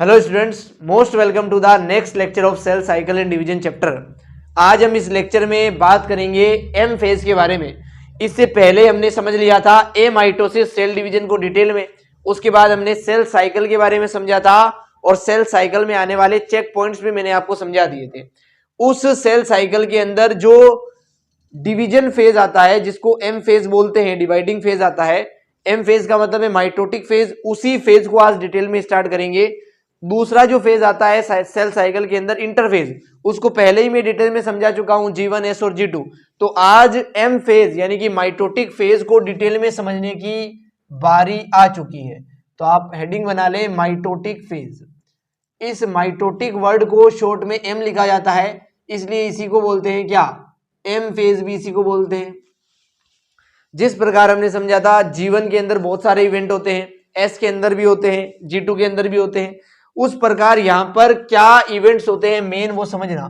Hello students, most welcome to the next lecture of cell cycle and division chapter. आज हम इस lecture में बात करेंगे एम फेज के बारे में। इससे पहले हमने समझ लिया था ए माइटोसिस सेल डिवीजन को डिटेल में। उसके बाद हमने सेल साइकिल के बारे में समझा था और सेल साइकिल में आने वाले चेक पॉइंट्स भी मैंने आपको समझा दिए थे। उस सेल साइकिल के अंदर जो डिवीजन फेज आता है जिसको एम फेज बोलते हैं, डिवाइडिंग फेज आता है। एम फेज का मतलब है माइटोटिक फेज। उसी फेज को आज डिटेल में स्टार्ट करेंगे। दूसरा जो फेज आता है सेल साइकिल के अंदर इंटरफेज, उसको पहले ही मैं डिटेल में समझा चुका हूं, G1, S और G2। तो आज एम फेज यानी कि माइटोटिक फेज को डिटेल में समझने की बारी आ चुकी है। तो आप हेडिंग बना ले माइटोटिक फेज। इस माइटोटिक वर्ड को शॉर्ट में एम लिखा जाता है, इसलिए इसी को बोलते हैं क्या, एम फेज भी इसी को बोलते हैं। जिस प्रकार हमने समझा था G1 के अंदर बहुत सारे इवेंट होते हैं, S के अंदर भी होते हैं, G2 के अंदर भी होते हैं, उस प्रकार यहां पर क्या इवेंट्स होते हैं मेन वो समझना।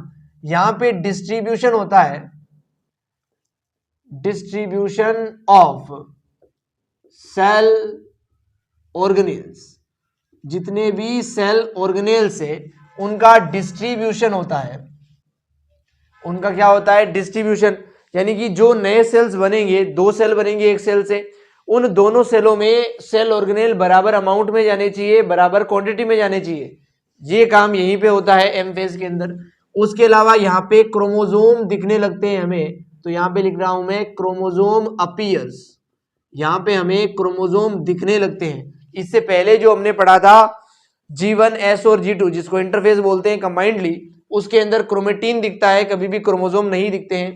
यहां पे डिस्ट्रीब्यूशन होता है, डिस्ट्रीब्यूशन ऑफ सेल ऑर्गेनेल्स। जितने भी सेल ऑर्गेनेल्स है उनका डिस्ट्रीब्यूशन होता है। उनका क्या होता है, डिस्ट्रीब्यूशन। यानी कि जो नए सेल्स बनेंगे, दो सेल बनेंगे एक सेल से, उन दोनों सेलों में सेल ऑर्गेनेल बराबर अमाउंट में जाने चाहिए, बराबर क्वांटिटी में जाने चाहिए। ये काम यहीं पे होता है एम फेज के अंदर। उसके अलावा यहाँ पे क्रोमोसोम दिखने लगते हैं हमें, तो यहाँ पे लिख रहा हूं मैं क्रोमोसोम अपीयर्स। यहाँ पे हमें क्रोमोसोम दिखने लगते हैं। इससे पहले जो हमने पढ़ा था G1, S और G2 जिसको इंटरफेस बोलते हैं कंबाइंडली, उसके अंदर क्रोमेटिन दिखता है, कभी भी क्रोमोसोम नहीं दिखते हैं।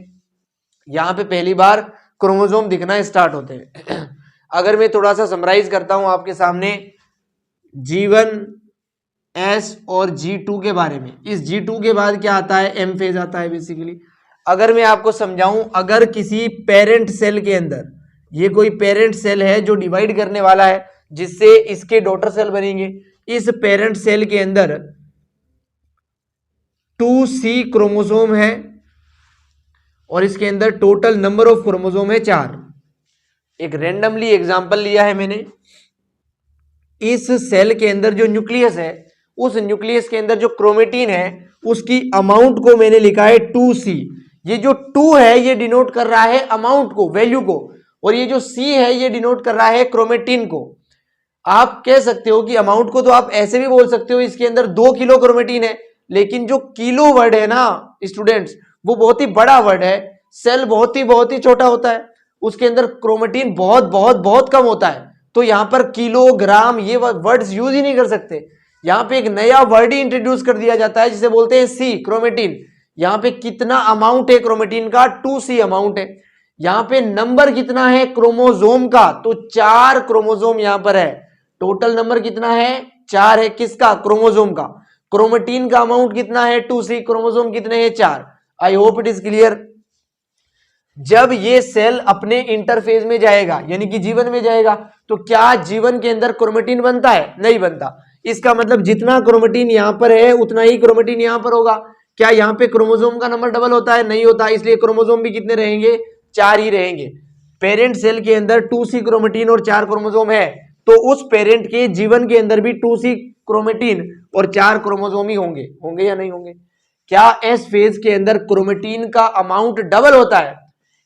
यहाँ पे पहली बार क्रोमोसोम दिखना स्टार्ट होते हैं। अगर मैं थोड़ा सा समराइज करता हूं आपके सामने G1, S और G2 के बारे में। इस G2 के बाद क्या आता है, एम फेज आता है बेसिकली। अगर मैं आपको समझाऊं, अगर किसी पेरेंट सेल के अंदर, ये कोई पेरेंट सेल है जो डिवाइड करने वाला है जिससे इसके डॉटर सेल बनेंगे, इस पेरेंट सेल के अंदर 2C क्रोमोसोम है और इसके अंदर टोटल नंबर ऑफ क्रोमोसोम है 4। एक रैंडमली एग्जांपल लिया है मैंने। इस सेल के अंदर जो न्यूक्लियस है, उस न्यूक्लियस के अंदर जो क्रोमेटिन है उसकी अमाउंट को मैंने लिखा है 2C। ये जो 2 है ये डिनोट कर रहा है अमाउंट को, वैल्यू को, और ये जो C है ये डिनोट कर रहा है क्रोमेटिन को। आप कह सकते हो कि अमाउंट को तो आप ऐसे भी बोल सकते हो, इसके अंदर 2 किलो क्रोमेटिन है, लेकिन जो किलो वर्ड है ना स्टूडेंट्स, वो बहुत ही बड़ा वर्ड है। सेल बहुत ही छोटा होता है, उसके अंदर क्रोमेटिन बहुत कम होता है। तो यहां पर किलो, ग्राम, ये वर्ड्स यूज ही नहीं कर सकते। यहां पे एक नया वर्ड ही इंट्रोड्यूस कर दिया जाता है जिसे बोलते हैं सी, क्रोमेटिन। यहां पे कितना अमाउंट है क्रोमेटिन का, 2C अमाउंट है। यहां पे नंबर कितना है क्रोमोसोम का, तो 4 क्रोमोसोम यहां पर है। टोटल नंबर कितना है, 4 है। किसका, क्रोमोसोम का। क्रोमेटिन का अमाउंट कितना है, 2C। क्रोमोसोम कितने हैं, 4। आई होप इट इज क्लियर। जब ये सेल अपने इंटरफेज में जाएगा यानी कि G1 में जाएगा, तो क्या G1 के अंदर क्रोमेटिन बनता है, नहीं बनता। इसका मतलब जितना क्रोमेटिन यहां पर है उतना ही क्रोमेटिन यहां पर होगा। क्या यहां पे क्रोमोसोम का नंबर डबल होता है, नहीं होता। इसलिए क्रोमोसोम भी कितने रहेंगे, 4 ही रहेंगे। पेरेंट सेल के अंदर 2C क्रोमेटिन और 4 क्रोमोसोम है, तो उस पेरेंट के G1 के अंदर भी 2C क्रोमेटिन और 4 क्रोमोसोम ही होंगे। होंगे या नहीं होंगे। क्या एस फेज के अंदर क्रोमेटिन का अमाउंट डबल होता है।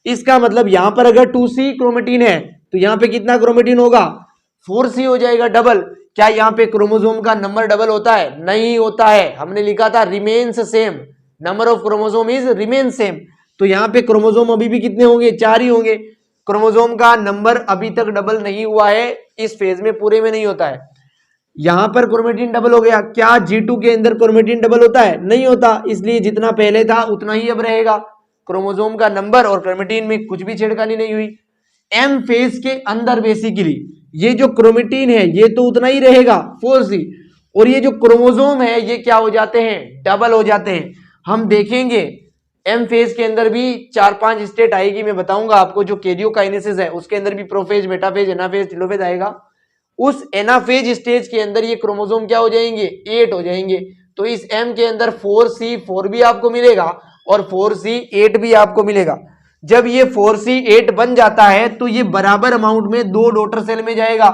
इसका मतलब यहां पर अगर 2C क्रोमेटिन है तो यहां पे कितना क्रोमेटिन होगा, 4C हो जाएगा, डबल। क्या यहां पे क्रोमोसोम का नंबर डबल होता है, नहीं होता है। हमने लिखा था remains same, number of chromosome is remain same. तो यहां पे क्रोमोसोम अभी भी कितने होंगे, 4 ही होंगे। क्रोमोसोम का नंबर अभी तक डबल नहीं हुआ है, इस फेज में पूरे में नहीं होता है। यहां पर क्रोमेटिन डबल हो गया। क्या G2 के अंदर क्रोमेटिन डबल होता है, नहीं होता। इसलिए जितना पहले था उतना ही अब रहेगा। क्रोमोसोम का नंबर और क्रोमेटिन में कुछ भी छेड़खानी नहीं हुई। एम फेज के अंदर बेसिकली ये जो क्रोमेटिन है ये तो उतना ही रहेगा, 4C, और ये जो क्रोमोसोम है ये क्या हो जाते हैं, डबल हो जाते हैं। हम देखेंगे एम फेज के अंदर भी 4-5 स्टेट आएगी, मैं बताऊंगा आपको। जो कैरियोकाइनेसिस है उसके अंदर भी प्रोफेज, मेटाफेज, एनाफेज, टेलोफेज आएगा। उस एनाफेज स्टेज के अंदर ये क्रोमोसोम क्या हो जाएंगे, 8 हो जाएंगे। तो इस एम के अंदर 4C, 4 भी आपको मिलेगा और 4C 8 भी आपको मिलेगा। जब ये 4C 8 बन जाता है तो ये बराबर अमाउंट में 2 डॉटर सेल में जाएगा।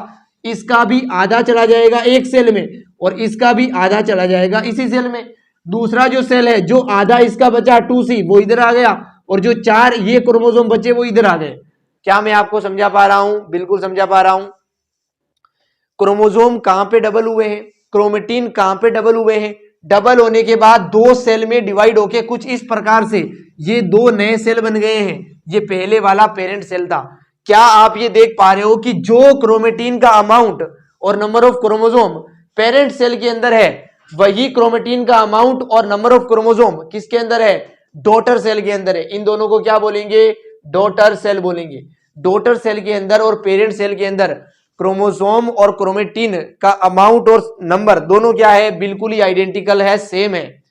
इसका भी आधा चला जाएगा एक सेल में और इसका भी आधा चला जाएगा इसी सेल में। दूसरा जो सेल है, जो आधा इसका बचा 2C वो इधर आ गया और जो 4 ये क्रोमोसोम बचे वो इधर आ गए। क्या मैं आपको समझा पा रहा हूं? बिल्कुल समझा पा रहा हूं। क्रोमोसोम कहां पे डबल हुए हैं, क्रोमेटिन कहां पे डबल हुए हैं, डबल होने के बाद दो सेल में डिवाइड होके कुछ इस प्रकार से ये दो नए सेल बन गए हैं। ये पहले वाला पेरेंट सेल था। क्या आप ये देख पा रहे हो कि जो क्रोमेटिन का अमाउंट और number of chromosome parent cell के अंदर है, वही क्रोमेटिन का अमाउंट और नंबर ऑफ क्रोमोसोम किसके अंदर है? डॉटर सेल के अंदर है। इन दोनों को क्या बोलेंगे? डॉटर सेल बोलेंगे। डॉटर सेल के अंदर और पेरेंट सेल के अंदर क्रोमोसोम और क्रोमेटिन का अमाउंट और नंबर दोनों क्या है? बिल्कुल ही आइडेंटिकल है, सेम है।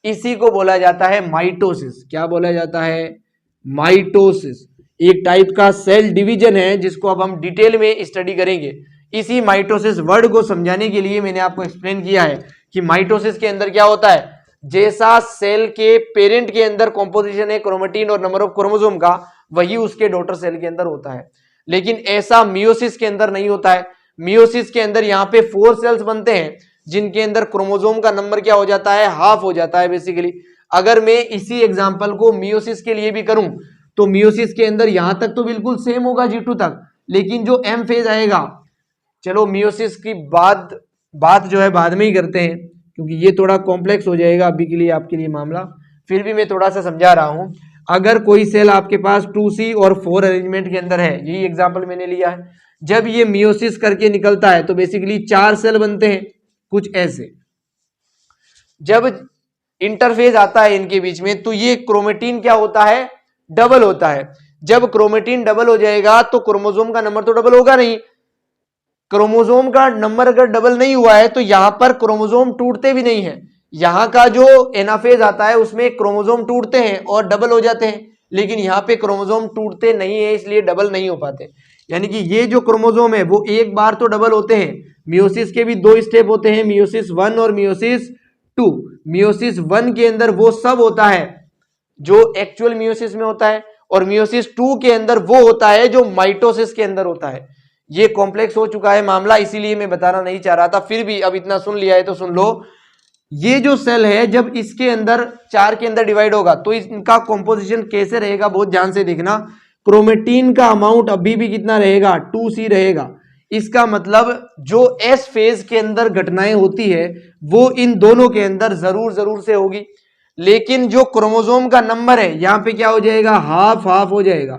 इसी को बोला जाता है माइटोसिस। क्या बोला जाता है? माइटोसिस। एक टाइप का सेल डिवीजन है जिसको अब हम डिटेल में स्टडी करेंगे। इसी माइटोसिस वर्ड को समझाने के लिए मैंने आपको एक्सप्लेन किया है कि माइटोसिस के अंदर क्या होता है। जैसा सेल के पेरेंट के अंदर कॉम्पोजिशन है क्रोमेटिन और नंबर ऑफ क्रोमोसोम का, वही उसके डॉटर सेल के अंदर होता है। लेकिन ऐसा मियोसिस के अंदर नहीं होता है। मियोसिस के अंदर यहाँ पे 4 सेल्स बनते हैं जिनके अंदर क्रोमोसोम का नंबर क्या हो जाता है? हाफ हो जाता है बेसिकली। अगर मैं इसी एग्जांपल को मियोसिस के लिए भी करूं तो मियोसिस के अंदर यहां तक तो बिल्कुल सेम होगा G2 तक, लेकिन जो M फेज आएगा, चलो मियोसिस की बात जो है बाद में ही करते हैं क्योंकि ये थोड़ा कॉम्प्लेक्स हो जाएगा अभी के लिए आपके लिए मामला। फिर भी मैं थोड़ा सा समझा रहा हूं। अगर कोई सेल आपके पास 2C और 4 अरेंजमेंट के अंदर है, यही एग्जांपल मैंने लिया है, जब ये मियोसिस करके निकलता है तो बेसिकली 4 सेल बनते हैं कुछ ऐसे। जब इंटरफेज आता है इनके बीच में तो ये क्रोमेटिन क्या होता है? डबल होता है। जब क्रोमेटिन डबल हो जाएगा तो क्रोमोसोम का नंबर तो डबल होगा नहीं। क्रोमोसोम का नंबर अगर डबल नहीं हुआ है तो यहां पर क्रोमोसोम टूटते भी नहीं है। यहां का जो एनाफेज आता है उसमें क्रोमोसोम टूटते हैं और डबल हो जाते हैं, लेकिन यहाँ पे क्रोमोसोम टूटते नहीं है, इसलिए डबल नहीं हो पाते। यानी कि ये जो क्रोमोसोम है वो एक बार तो डबल होते हैं। मियोसिस के भी 2 स्टेप होते हैं, मियोसिस 1 और मियोसिस 2। मियोसिस 1 के अंदर वो सब होता है जो एक्चुअल मियोसिस में होता है और मियोसिस 2 के अंदर वो होता है जो माइटोसिस के अंदर होता है। ये कॉम्प्लेक्स हो चुका है मामला, इसीलिए मैं बताना नहीं चाह रहा था, फिर भी अब इतना सुन लिया है तो सुन लो। ये जो सेल है जब इसके अंदर 4 के अंदर डिवाइड होगा तो इनका कॉम्पोजिशन कैसे रहेगा, बहुत ध्यान से देखना। क्रोमेटिन का अमाउंट अभी भी कितना रहेगा? 2C रहेगा। इसका मतलब जो एस फेज के अंदर घटनाएं होती है वो इन दोनों के अंदर जरूर से होगी, लेकिन जो क्रोमोसोम का नंबर है यहां पे क्या हो जाएगा? हाफ हाफ हो जाएगा।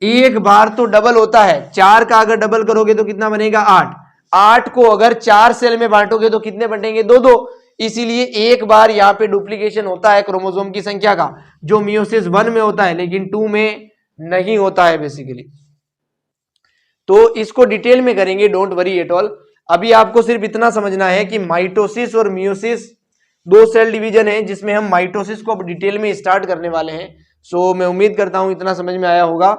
एक बार तो डबल होता है, 4 का अगर डबल करोगे तो कितना बनेगा? 8। 8 को अगर 4 सेल में बांटोगे तो कितने बनेंगे? 2-2। इसीलिए एक बार यहां पे डुप्लीकेशन होता है क्रोमोसोम की संख्या का, जो मियोसिस 1 में होता है लेकिन 2 में नहीं होता है बेसिकली। तो इसको डिटेल में करेंगे, डोंट वरी एट ऑल। अभी आपको सिर्फ इतना समझना है कि माइटोसिस और मियोसिस 2 सेल डिवीजन है जिसमें हम माइटोसिस को अब डिटेल में स्टार्ट करने वाले हैं। सो मैं उम्मीद करता हूं इतना समझ में आया होगा,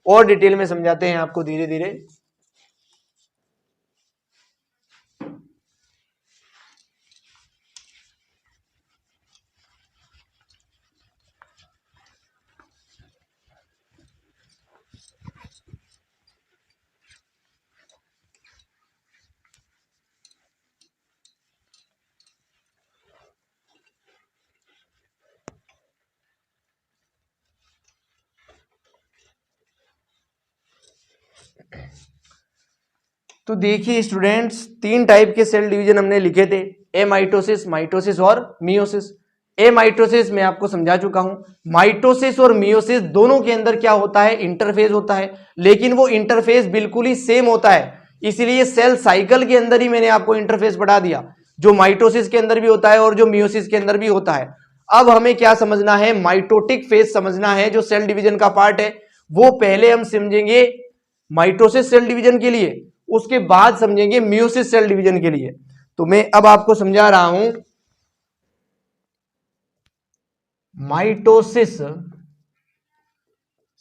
और डिटेल में समझाते हैं आपको धीरे धीरे। तो देखिए स्टूडेंट्स, 3 टाइप के सेल डिवीजन हमने लिखे थे, एमाइटोसिस, माइटोसिस और मियोसिस। एमाइटोसिस मैं आपको समझा चुका हूं। माइटोसिस और मियोसिस दोनों के अंदर क्या होता है? इंटरफेज होता है, लेकिन वो इंटरफेज बिल्कुल ही सेम होता है। इसीलिए सेल साइकिल के अंदर ही मैंने आपको इंटरफेज पढ़ा दिया, जो माइटोसिस के अंदर भी होता है और जो मियोसिस के अंदर भी होता है। अब हमें क्या समझना है? माइटोटिक फेज समझना है, जो सेल डिवीजन का पार्ट है वो पहले हम समझेंगे माइटोसिस सेल डिवीजन के लिए, उसके बाद समझेंगे मियोसिस सेल डिवीजन के लिए। तो मैं अब आपको समझा रहा हूं माइटोसिस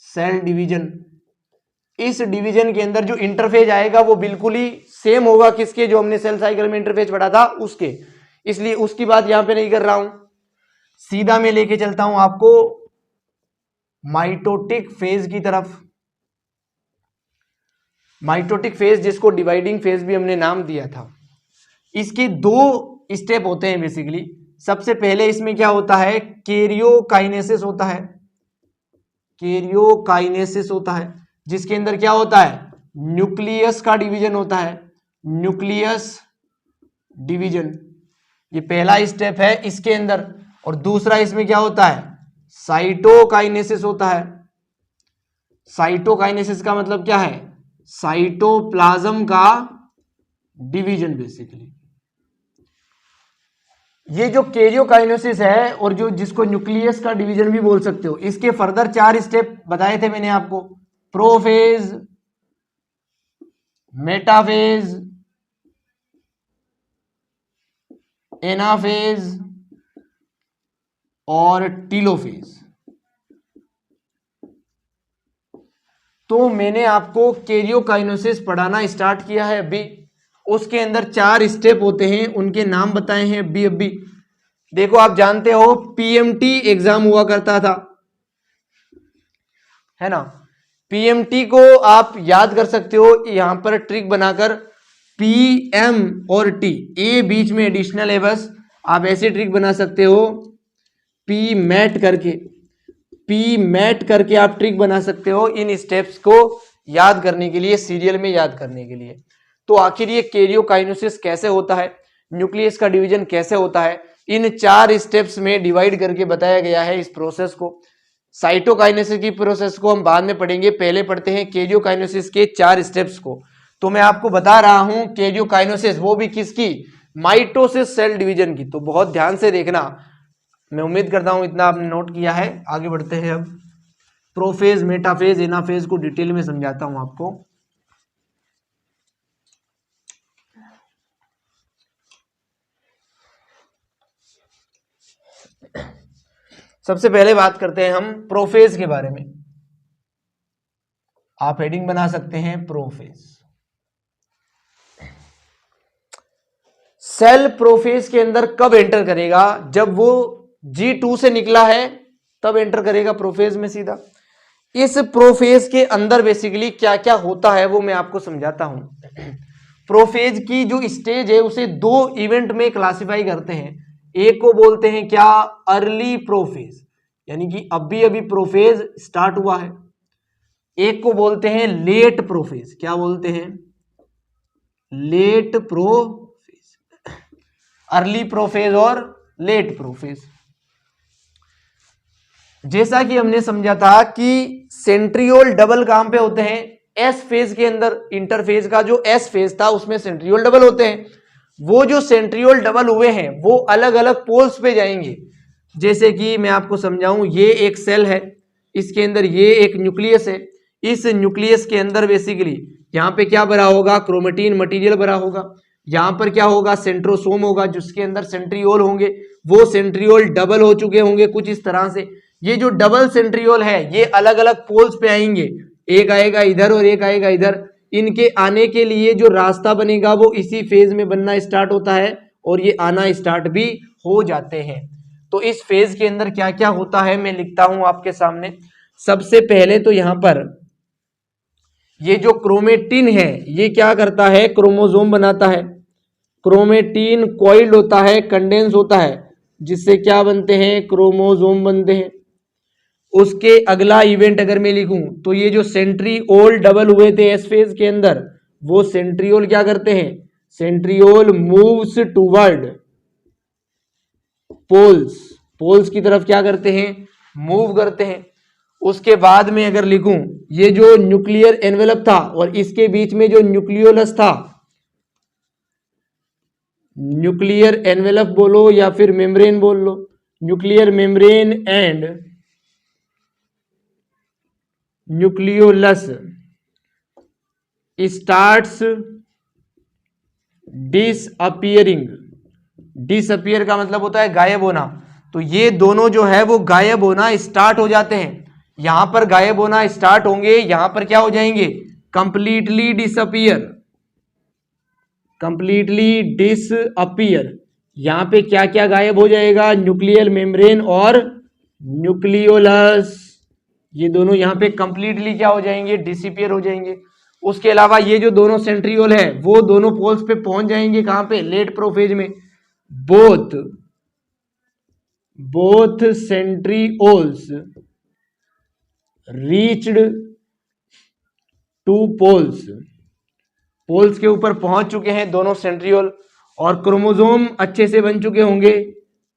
सेल डिवीजन। इस डिवीजन के अंदर जो इंटरफेज आएगा वो बिल्कुल ही सेम होगा किसके? जो हमने सेल साइकिल में इंटरफेज पढ़ा था उसके। इसलिए उसकी बात यहां पे नहीं कर रहा हूं, सीधा मैं लेके चलता हूं आपको माइटोटिक फेज की तरफ। माइटोटिक फेज जिसको डिवाइडिंग फेज भी हमने नाम दिया था। इसके दो स्टेप होते हैं बेसिकली। सबसे पहले इसमें क्या होता है, कैरियोकाइनेसिस होता है, कैरियोकाइनेसिस होता है, जिसके अंदर क्या होता है, न्यूक्लियस का डिवीजन होता है, न्यूक्लियस डिवीजन, ये पहला स्टेप है इसके अंदर। और दूसरा इसमें क्या होता है, साइटोकाइनेसिस होता है। साइटोकाइनेसिस का मतलब क्या है, साइटोप्लाज्म का डिवीजन बेसिकली। ये जो कैरियोकाइनेसिस है और जो जिसको न्यूक्लियस का डिवीजन भी बोल सकते हो, इसके फर्दर 4 स्टेप बताए थे मैंने आपको, प्रोफेज, मेटाफेज, एनाफेज और टीलोफेज। तो मैंने आपको कैरियोकाइनेसिस पढ़ाना स्टार्ट किया है अभी। उसके अंदर 4 स्टेप होते हैं, उनके नाम बताए हैं अभी। देखो आप जानते हो पीएमटी एग्जाम हुआ करता था, है ना। पीएमटी को आप याद कर सकते हो यहां पर ट्रिक बनाकर, पीएम और टी, ए बीच में एडिशनल है बस, आप ऐसे ट्रिक बना सकते हो, पी मैट करके आप ट्रिक बना सकते हो इन स्टेप्स को याद करने के लिए, सीरियल में याद करने के लिए। तो आखिर ये कैरियोकाइनेसिस कैसे होता है, न्यूक्लियस का डिवीजन कैसे होता है, इन 4 स्टेप्स में डिवाइड करके बताया गया है इस प्रोसेस को। साइटोकाइनेसिस की प्रोसेस को हम बाद में पढ़ेंगे, पहले पढ़ते हैं कैरियोकाइनेसिस के 4 स्टेप्स को। तो मैं आपको बता रहा हूं कैरियोकाइनेसिस, वो भी किसकी, माइटोसिस सेल डिवीजन की। तो बहुत ध्यान से देखना, मैं उम्मीद करता हूं इतना आपने नोट किया है। आगे बढ़ते हैं अब, प्रोफेज, मेटाफेज, एनाफेज को डिटेल में समझाता हूं आपको। सबसे पहले बात करते हैं हम प्रोफेज के बारे में। आप हेडिंग बना सकते हैं प्रोफेज। सेल प्रोफेज के अंदर कब एंटर करेगा, जब वो G2 से निकला है तब एंटर करेगा प्रोफेज में सीधा। इस प्रोफेज के अंदर बेसिकली क्या क्या होता है वो मैं आपको समझाता हूं। प्रोफेज की जो स्टेज है उसे 2 इवेंट में क्लासिफाई करते हैं। एक को बोलते हैं क्या, अर्ली प्रोफेज, यानी कि अभी प्रोफेज स्टार्ट हुआ है। एक को बोलते हैं लेट प्रोफेज, क्या बोलते हैं, लेट प्रोफेज, अर्ली प्रोफेज और लेट प्रोफेज। जैसा कि हमने समझा था कि सेंट्रियोल डबल कहां पे होते हैं, एस फेज के अंदर। इंटरफेज का जो एस फेज था उसमें सेंट्रियोल डबल होते हैं। वो जो सेंट्रियोल डबल हुए हैं वो अलग अलग पोल्स पे जाएंगे। जैसे कि मैं आपको समझाऊं, ये एक सेल है, इसके अंदर ये एक न्यूक्लियस है। इस न्यूक्लियस के अंदर बेसिकली यहाँ पे क्या भरा होगा, क्रोमेटिन मटेरियल भरा होगा। यहाँ पर क्या होगा, सेंट्रोसोम होगा जिसके अंदर सेंट्रियोल होंगे। वो सेंट्रियोल डबल हो चुके होंगे कुछ इस तरह से। ये जो डबल सेंट्रियोल है ये अलग अलग पोल्स पे आएंगे, एक आएगा इधर और एक आएगा इधर। इनके आने के लिए जो रास्ता बनेगा वो इसी फेज में बनना स्टार्ट होता है और ये आना स्टार्ट भी हो जाते हैं। तो इस फेज के अंदर क्या क्या होता है मैं लिखता हूं आपके सामने। सबसे पहले तो यहां पर ये जो क्रोमेटिन है ये क्या करता है, क्रोमोसोम बनाता है। क्रोमेटिन कॉइल्ड होता है, कंडेंस होता है, जिससे क्या बनते हैं, क्रोमोसोम बनते हैं। उसके अगला इवेंट अगर मैं लिखूं तो ये जो सेंट्रियोल डबल हुए थे एस फेज के अंदर, वो सेंट्रियोल क्या करते हैं, सेंट्रियोल मूव्स टूवर्ड पोल्स की तरफ क्या करते हैं, मूव करते हैं। उसके बाद में अगर लिखूं, ये जो न्यूक्लियर एनवेलप था और इसके बीच में जो न्यूक्लियोलस था, न्यूक्लियर एनवेलप बोलो या फिर मेम्ब्रेन बोल लो, nuclear membrane and nucleolus starts disappearing. Disappear का मतलब होता है गायब होना। तो ये दोनों जो है वो गायब होना स्टार्ट हो जाते हैं। यहां पर गायब होना स्टार्ट होंगे, यहां पर क्या हो जाएंगे, कंप्लीटली डिसअपियर, कंप्लीटली डिसअपियर। यहां पे क्या क्या गायब हो जाएगा, न्यूक्लियर मेम्ब्रेन और न्यूक्लियोलस, ये दोनों यहां पे कंप्लीटली क्या हो जाएंगे, डिसअपियर हो जाएंगे। उसके अलावा ये जो दोनों सेंट्रियोल है वो दोनों पोल्स पे पहुंच जाएंगे कहां पे, लेट प्रोफेज में। Both centrioles reached to poles के ऊपर पहुंच चुके हैं दोनों सेंट्रियोल, और क्रोमोसोम अच्छे से बन चुके होंगे।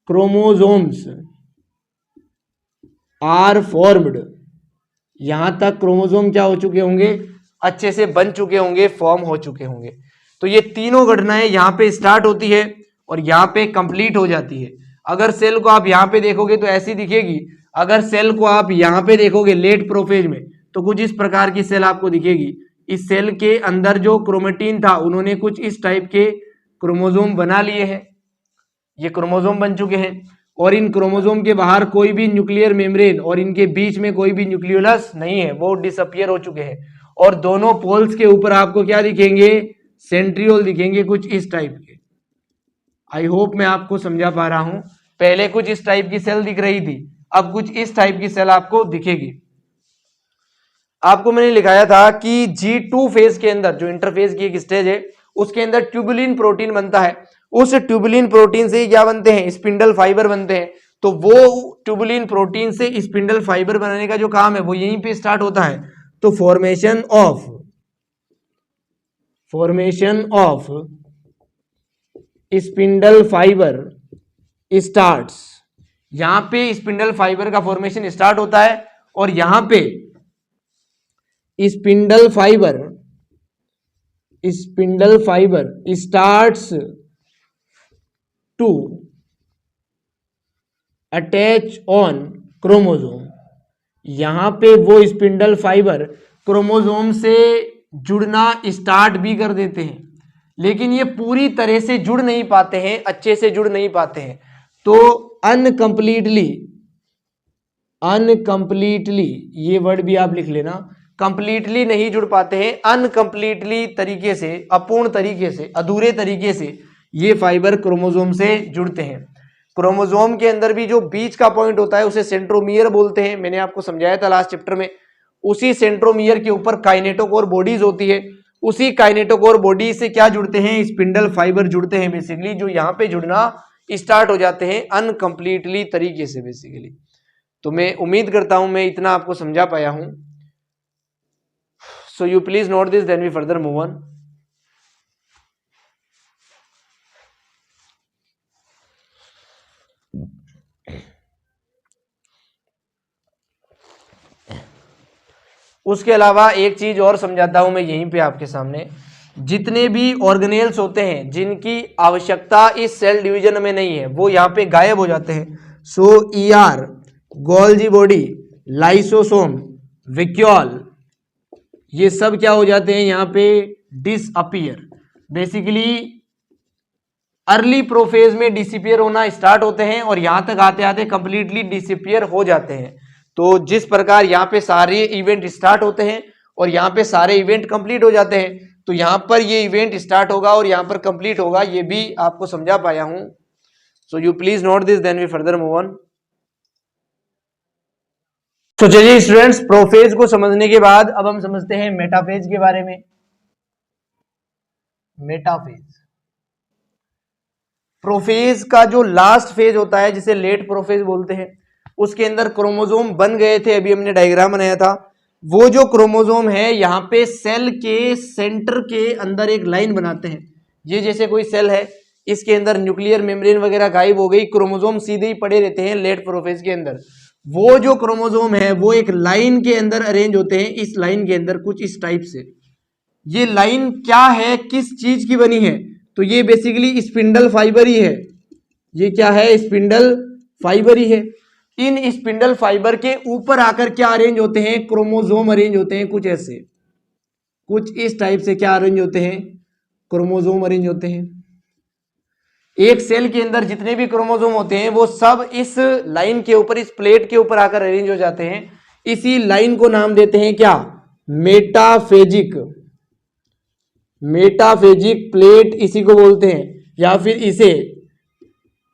क्रोमोसोम्स आर फॉर्म्ड, यहां तक क्रोमोसोम क्या हो चुके होंगे, अच्छे से बन चुके होंगे, फॉर्म हो चुके होंगे। तो ये तीनों घटनाएं यहां पे स्टार्ट होती है और यहां पे कंप्लीट हो जाती है। अगर सेल को आप यहां पे देखोगे तो ऐसी दिखेगी, अगर सेल को आप यहां पे देखोगे लेट प्रोफेज में तो कुछ इस प्रकार की सेल आपको दिखेगी। इस सेल के अंदर जो क्रोमेटिन था उन्होंने कुछ इस टाइप के क्रोमोसोम बना लिए हैं, ये क्रोमोसोम बन चुके हैं, और इन क्रोमोसोम के बाहर कोई भी न्यूक्लियर मेम्ब्रेन और इनके बीच में कोई भी न्यूक्लियोलस नहीं है, वो डिसअपियर हो चुके हैं। और दोनों पोल्स के ऊपर आपको क्या दिखेंगे, सेंट्रियोल दिखेंगे कुछ इस टाइप के। आई होप मैं आपको समझा पा रहा हूं। पहले कुछ इस टाइप की सेल दिख रही थी, अब कुछ इस टाइप की सेल आपको दिखेगी। आपको मैंने लिखाया था कि G2 फेज के अंदर जो इंटरफेज की एक स्टेज है उसके अंदर ट्यूबुलिन प्रोटीन बनता है। उस ट्यूबुलिन प्रोटीन से क्या बनते हैं, स्पिंडल फाइबर बनते हैं। तो वो ट्यूबुलिन प्रोटीन से स्पिंडल फाइबर बनाने का जो काम है वो यहीं पे स्टार्ट होता है। तो formation of spindle fibre starts, यहां पे स्पिंडल फाइबर का फॉर्मेशन स्टार्ट होता है और यहां पे spindle fibre starts to attach on chromosome. यहां पे वो स्पिंडल फाइबर क्रोमोसोम से जुड़ना स्टार्ट भी कर देते हैं, लेकिन ये पूरी तरह से जुड़ नहीं पाते हैं, अच्छे से जुड़ नहीं पाते हैं। तो अनकंप्लीटली, ये वर्ड भी आप लिख लेना, कंप्लीटली नहीं जुड़ पाते हैं, अनकंप्लीटली तरीके से, अपूर्ण तरीके से, अधूरे तरीके से ये फाइबर क्रोमोसोम से जुड़ते हैं। क्रोमोसोम के अंदर भी जो बीच का पॉइंट होता है उसे सेंट्रोमियर बोलते हैं, मैंने आपको समझाया था लास्ट चैप्टर में। उसी सेंट्रोमियर के ऊपर काइनेटोकोर बॉडीज होती है, उसी काइनेटोकोर बॉडी से क्या जुड़ते हैं, स्पिंडल फाइबर जुड़ते हैं बेसिकली, जो यहाँ पे जुड़ना स्टार्ट हो जाते हैं अनकंप्लीटली तरीके से बेसिकली। तो मैं उम्मीद करता हूं मैं इतना आपको समझा पाया हूं। So you please note this, then we further move on. उसके अलावा एक चीज और समझाता हूं मैं यहीं पे आपके सामने। जितने भी ऑर्गेनेल्स होते हैं जिनकी आवश्यकता इस सेल डिवीजन में नहीं है वो यहाँ पे गायब हो जाते हैं। सो ER, Golgi body, lysosome, vacuole, ये सब क्या हो जाते हैं यहाँ पे, डिसअपियर। बेसिकली अर्ली प्रोफेज में डिसअपियर होना स्टार्ट होते हैं और यहां तक आते आते कंप्लीटली डिसअपियर हो जाते हैं। तो जिस प्रकार यहाँ पे सारे इवेंट स्टार्ट होते हैं और यहाँ पे सारे इवेंट कंप्लीट हो जाते हैं, तो यहाँ पर ये इवेंट स्टार्ट होगा और यहाँ पर कंप्लीट होगा, ये भी आपको समझा पाया हूं। So you please note this, then we further move on. तो चलिए स्टूडेंट्स, प्रोफेज को समझने के बाद अब हम समझते हैं मेटाफेज के बारे में। मेटाफेज, प्रोफेज का जो लास्ट फेज होता है जिसे लेट प्रोफेज बोलते हैं, उसके अंदर क्रोमोसोम बन गए थे, अभी हमने डायग्राम बनाया था। वो जो क्रोमोसोम है यहाँ पे सेल के सेंटर के अंदर एक लाइन बनाते हैं। ये जैसे कोई सेल है, इसके अंदर न्यूक्लियर मेम्ब्रेन वगैरह गायब हो गई, क्रोमोसोम सीधे ही पड़े रहते हैं लेट प्रोफेज के अंदर। वो जो क्रोमोसोम है वो एक लाइन के अंदर अरेंज होते हैं, इस लाइन के अंदर कुछ इस टाइप से। ये लाइन क्या है, किस चीज की बनी है, तो ये बेसिकली स्पिंडल फाइबर ही है। ये क्या है, स्पिंडल फाइबर ही है। इन स्पिंडल फाइबर के ऊपर आकर क्या अरेंज होते हैं, क्रोमोसोम अरेंज होते हैं कुछ ऐसे, कुछ इस टाइप से क्या अरेंज होते हैं, क्रोमोसोम अरेंज होते हैं। एक सेल के अंदर जितने भी क्रोमोसोम होते हैं वो सब इस लाइन के ऊपर, इस प्लेट के ऊपर आकर अरेंज हो जाते हैं। इसी लाइन को नाम देते हैं क्या, मेटाफेजिक। मेटाफेजिक प्लेट इसी को बोलते हैं, या फिर इसे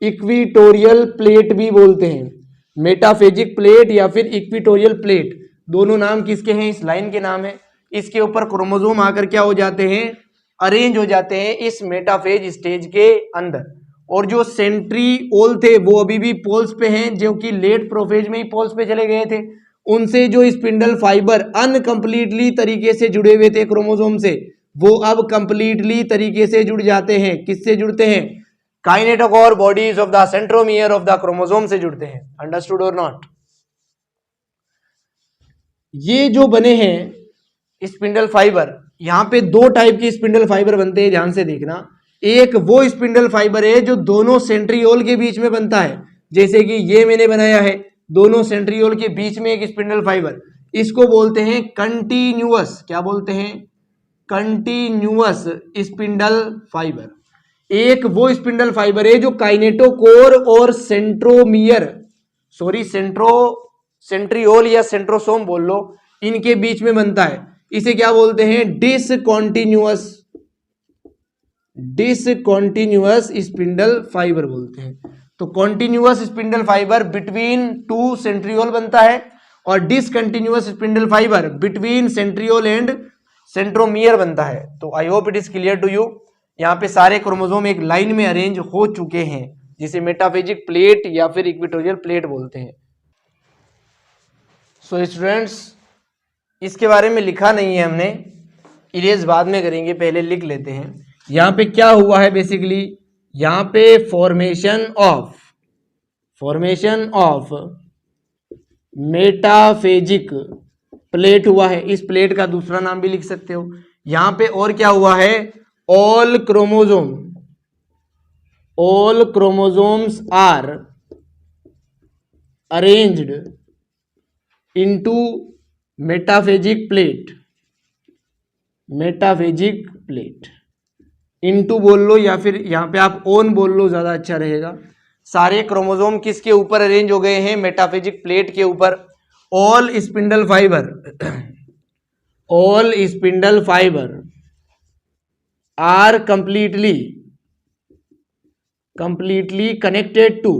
इक्विटोरियल प्लेट भी बोलते हैं। मेटाफेजिक प्लेट या फिर इक्विटोरियल प्लेट, दोनों नाम किसके हैं, इस लाइन के नाम है। इसके ऊपर क्रोमोसोम आकर क्या हो जाते हैं, अरेंज हो जाते हैं इस मेटाफेज स्टेज के अंदर। और जो सेंट्रियोल थे वो अभी भी पोल्स पे हैं, जो कि लेट प्रोफेज में ही पोल्स पे चले गए थे। उनसे जो स्पिंडल फाइबर अनकंप्लीटली तरीके से जुड़े हुए थे क्रोमोसोम से, वो अब कंप्लीटली तरीके से जुड़ जाते हैं। किससे जुड़ते हैं, kinetochore bodies of the centromere of the chromosome से जुड़ते हैं। अंडरस्टूड और नॉट? ये जो बने हैं स्पिंडल फाइबर, यहां पे दो टाइप के स्पिंडल फाइबर बनते हैं, ध्यान से देखना। एक वो स्पिंडल फाइबर है जो दोनों सेंट्रियोल के बीच में बनता है, जैसे कि ये मैंने बनाया है, दोनों सेंट्रियोल के बीच में एक स्पिंडल फाइबर, इसको बोलते हैं कंटिन्यूअस। क्या बोलते हैं, कंटिन्यूअस स्पिंडल फाइबर। एक वो स्पिंडल फाइबर है जो काइनेटोकोर और सेंट्रियोल या सेंट्रोसोम बोल लो, इनके बीच में बनता है। इसे क्या बोलते हैं, डिसकॉन्टिन्यूअस स्पिंडल फाइबर बोलते हैं। तो continuous spindle fibre between two centriole बनता है, और discontinuous spindle fibre between centriole and centromere बनता है। तो I hope it is clear to you. यहाँ पे सारे क्रोमोसोम एक लाइन में अरेंज हो चुके हैं, जिसे मेटाफेजिक प्लेट या फिर इक्वेटोरियल प्लेट बोलते हैं। सो स्टूडेंट्स, इसके बारे में लिखा नहीं है हमने, इरेज बाद में करेंगे, पहले लिख लेते हैं। यहाँ पे क्या हुआ है बेसिकली, यहाँ पे फॉर्मेशन ऑफ मेटाफेजिक प्लेट हुआ है। इस प्लेट का दूसरा नाम भी लिख सकते हो। यहाँ पे और क्या हुआ है, all chromosomes are arranged into metaphasic plate into बोल लो, या फिर यहाँ पे आप ओन बोल लो, ज्यादा अच्छा रहेगा। सारे क्रोमोसोम किसके ऊपर अरेंज हो गए हैं, मेटाफेजिक प्लेट के ऊपर। All spindle fibre are completely connected to